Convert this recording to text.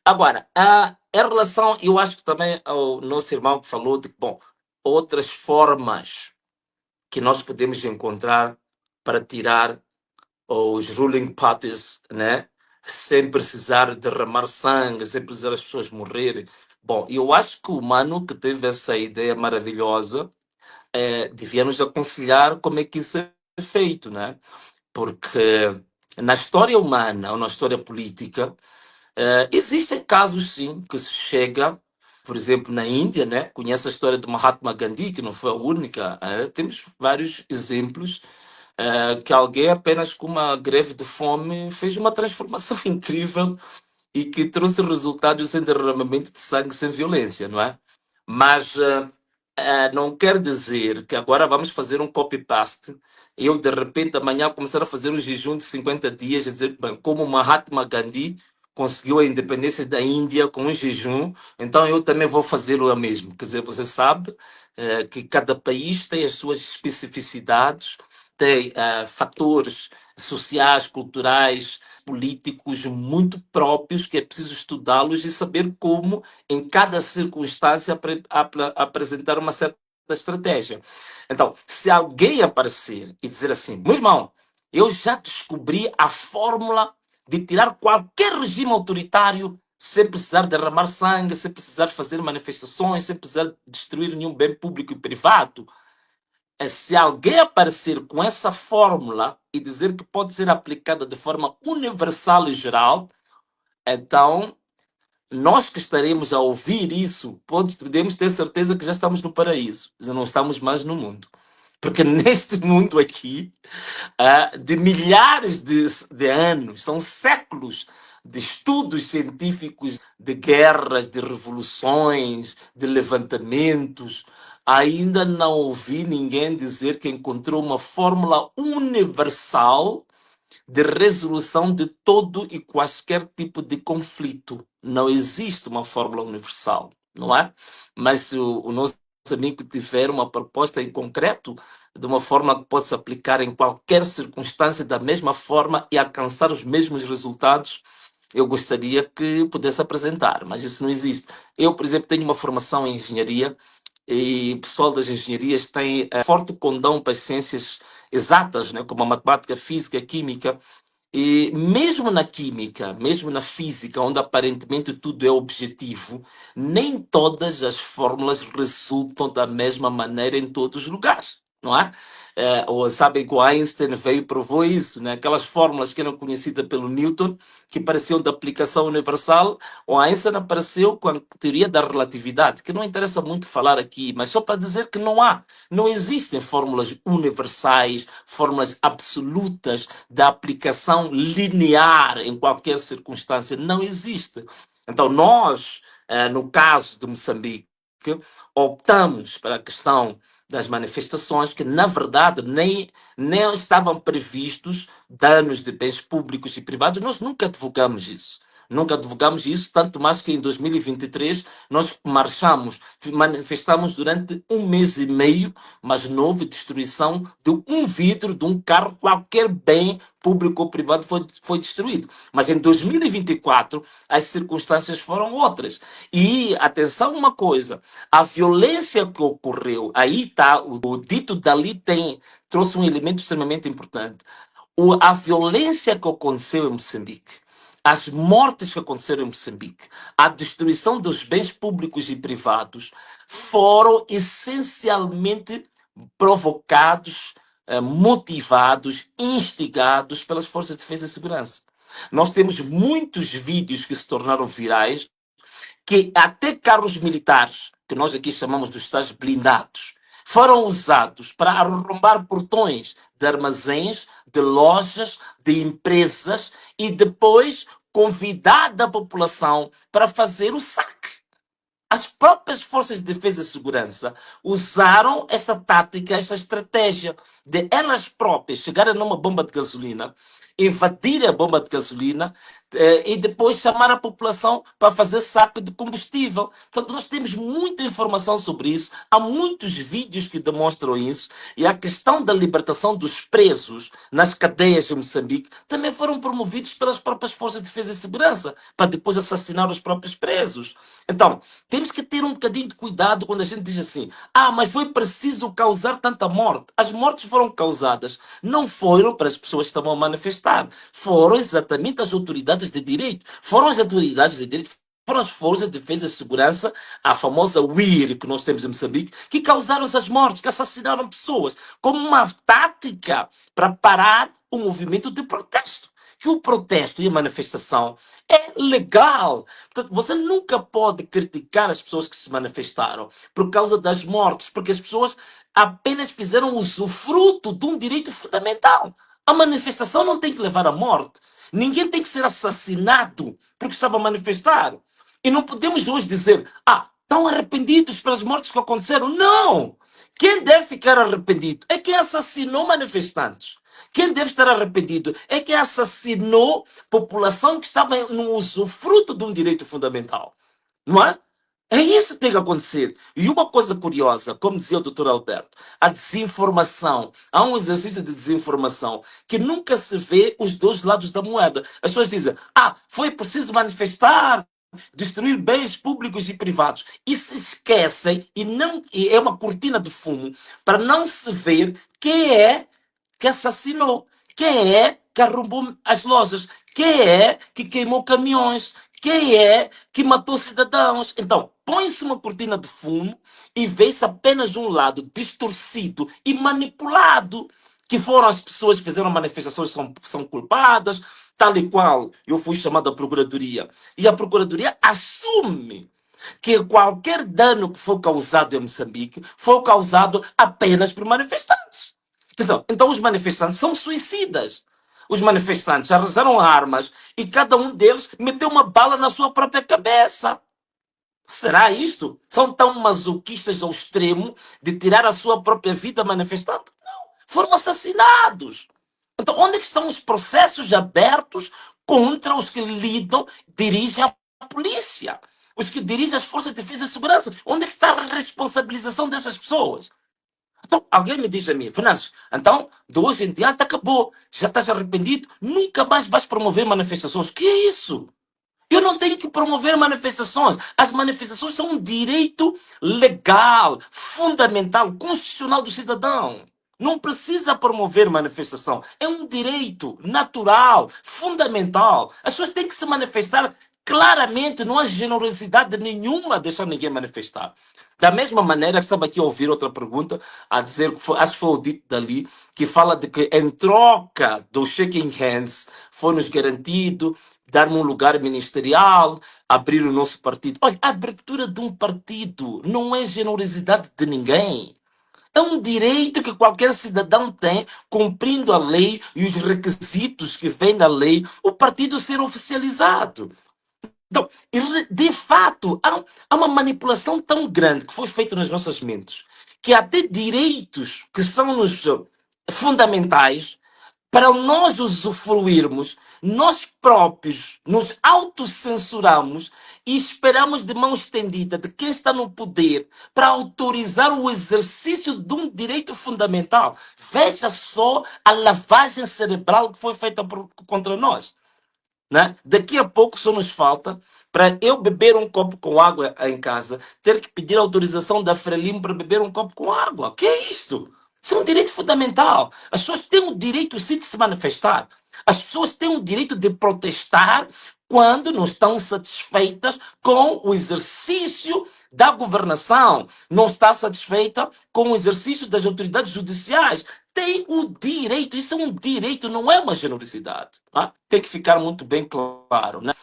Agora, em relação, eu acho que também o nosso irmão que falou de, bom, outras formas que nós podemos encontrar para tirar os ruling parties, né? Sem precisar derramar sangue, sem precisar as pessoas morrerem. Bom, eu acho que o mano que teve essa ideia maravilhosa devia nos aconselhar como é que isso é feito, né? Porque na história humana ou na história política, existem casos, sim, que se chega, por exemplo, na Índia, né? Conhece a história de Mahatma Gandhi, que não foi a única. Temos vários exemplos que alguém apenas com uma greve de fome fez uma transformação incrível e que trouxe resultados sem derramamento de sangue, sem violência, não é? Mas não quer dizer que agora vamos fazer um copy-paste. Eu, de repente, amanhã começar a fazer um jejum de 50 dias, e dizer, bem, como Mahatma Gandhi conseguiu a independência da Índia com um jejum, então eu também vou fazê-lo a mesmo. Quer dizer, você sabe que cada país tem as suas especificidades, tem fatores sociais, culturais, políticos muito próprios que é preciso estudá-los e saber como, em cada circunstância, apresentar uma certa estratégia. Então, se alguém aparecer e dizer assim, meu irmão, eu já descobri a fórmula de tirar qualquer regime autoritário sem precisar derramar sangue, sem precisar fazer manifestações, sem precisar destruir nenhum bem público e privado, se alguém aparecer com essa fórmula e dizer que pode ser aplicada de forma universal e geral, então nós que estaremos a ouvir isso, podemos ter certeza que já estamos no paraíso, já não estamos mais no mundo. Porque neste mundo aqui, de milhares de anos, são séculos de estudos científicos, de guerras, de revoluções, de levantamentos. Ainda não ouvi ninguém dizer que encontrou uma fórmula universal de resolução de todo e quaisquer tipo de conflito. Não existe uma fórmula universal, não é? Mas se o nosso amigo tiver uma proposta em concreto, de uma forma que possa aplicar em qualquer circunstância da mesma forma e alcançar os mesmos resultados, eu gostaria que pudesse apresentar, mas isso não existe. Eu, por exemplo, tenho uma formação em engenharia e o pessoal das engenharias tem forte condão para as ciências exatas, né, como a matemática, a física, a química, e mesmo na química, mesmo na física, onde aparentemente tudo é objetivo, nem todas as fórmulas resultam da mesma maneira em todos os lugares, não é? Ou sabem que o Einstein veio e provou isso, né? Aquelas fórmulas que eram conhecidas pelo Newton, que pareciam de aplicação universal, o Einstein apareceu com a teoria da relatividade, que não interessa muito falar aqui, mas só para dizer que não existem fórmulas universais, fórmulas absolutas da aplicação linear em qualquer circunstância. Não existe. Então, nós, no caso de Moçambique, optamos pela questão das manifestações que, na verdade, nem estavam previstos danos de bens públicos e privados. Nós nunca divulgamos isso. Nunca divulgamos isso, tanto mais que em 2023 nós marchamos, manifestamos durante um mês e meio, mas não houve destruição de um vidro de um carro, qualquer bem público ou privado foi destruído. Mas em 2024 as circunstâncias foram outras. E atenção uma coisa, a violência que ocorreu, aí está, o dito dali trouxe um elemento extremamente importante. A violência que aconteceu em Moçambique, as mortes que aconteceram em Moçambique, a destruição dos bens públicos e privados foram essencialmente provocados, motivados, instigados pelas forças de defesa e segurança. Nós temos muitos vídeos que se tornaram virais, que até carros militares, que nós aqui chamamos dos tais blindados, foram usados para arrombar portões de armazéns, de lojas, de empresas e depois convidar a população para fazer o saque. As próprias forças de defesa e segurança usaram essa tática, essa estratégia de elas próprias chegarem numa bomba de gasolina invadir a bomba de gasolina e depois chamar a população para fazer saque de combustível. Portanto, nós temos muita informação sobre isso, há muitos vídeos que demonstram isso, e a questão da libertação dos presos nas cadeias de Moçambique também foram promovidos pelas próprias forças de defesa e segurança, para depois assassinar os próprios presos. Então, temos que ter um bocadinho de cuidado quando a gente diz assim, mas foi preciso causar tanta morte. As mortes foram causadas, não foram para as pessoas que estavam a manifestar, foram exatamente as autoridades de direito, foram as autoridades de direito, foram as forças de defesa e segurança, a famosa WIR que nós temos em Moçambique, que causaram as mortes, que assassinaram pessoas, como uma tática para parar o movimento de protesto. Que o protesto e a manifestação é legal. Portanto, você nunca pode criticar as pessoas que se manifestaram por causa das mortes, porque as pessoas apenas fizeram usufruto de um direito fundamental. A manifestação não tem que levar à morte. Ninguém tem que ser assassinado porque estava a manifestar. E não podemos hoje dizer, estão arrependidos pelas mortes que aconteceram. Não! Quem deve ficar arrependido é quem assassinou manifestantes. Quem deve estar arrependido é quem assassinou população que estava no usufruto de um direito fundamental. Não é? É isso que tem que acontecer. E uma coisa curiosa, como dizia o Dr. Alberto, a desinformação. Há um exercício de desinformação que nunca se vê os dois lados da moeda. As pessoas dizem, foi preciso manifestar, destruir bens públicos e privados. E se esquecem, e é uma cortina de fumo, para não se ver quem é que assassinou, quem é que arrombou as lojas, quem é que queimou caminhões, quem é que matou cidadãos. Então, põe-se uma cortina de fumo e vê-se apenas um lado distorcido e manipulado, que foram as pessoas que fizeram manifestações são culpadas, tal e qual eu fui chamado à Procuradoria. E a Procuradoria assume que qualquer dano que foi causado em Moçambique foi causado apenas por manifestantes. Então os manifestantes são suicidas. Os manifestantes arranjaram armas e cada um deles meteu uma bala na sua própria cabeça. Será isto? São tão masoquistas ao extremo de tirar a sua própria vida manifestando? Não. Foram assassinados. Então, onde é que estão os processos abertos contra os que dirigem a polícia? Os que dirigem as forças de defesa e segurança? Onde é que está a responsabilização dessas pessoas? Então, alguém me diz a mim, Venâncio, então, de hoje em diante acabou, já estás arrependido, nunca mais vais promover manifestações. Que é isso? Eu não tenho que promover manifestações. As manifestações são um direito legal, fundamental, constitucional do cidadão. Não precisa promover manifestação. É um direito natural, fundamental. As pessoas têm que se manifestar claramente, não há generosidade nenhuma a deixar ninguém manifestar. Da mesma maneira, estava aqui a ouvir outra pergunta, a dizer, acho que foi o dito dali, que fala de que em troca do shaking hands foi-nos garantido dar-me um lugar ministerial, abrir o nosso partido. Olha, a abertura de um partido não é generosidade de ninguém. É um direito que qualquer cidadão tem, cumprindo a lei e os requisitos que vêm da lei, o partido ser oficializado. Então, de fato, há uma manipulação tão grande que foi feita nas nossas mentes, que até direitos que são-nos fundamentais, para nós usufruirmos, nós próprios nos autocensuramos e esperamos de mão estendida de quem está no poder para autorizar o exercício de um direito fundamental. Veja só a lavagem cerebral que foi feita contra nós. Né? Daqui a pouco só nos falta, para eu beber um copo com água em casa, ter que pedir autorização da Frelimo para beber um copo com água. O que é isto? Isso é um direito fundamental. As pessoas têm o direito sim de se manifestar. As pessoas têm o direito de protestar quando não estão satisfeitas com o exercício da governação, não está satisfeita com o exercício das autoridades judiciais. Tem o direito, isso é um direito, não é uma generosidade. Tá? Tem que ficar muito bem claro. Né?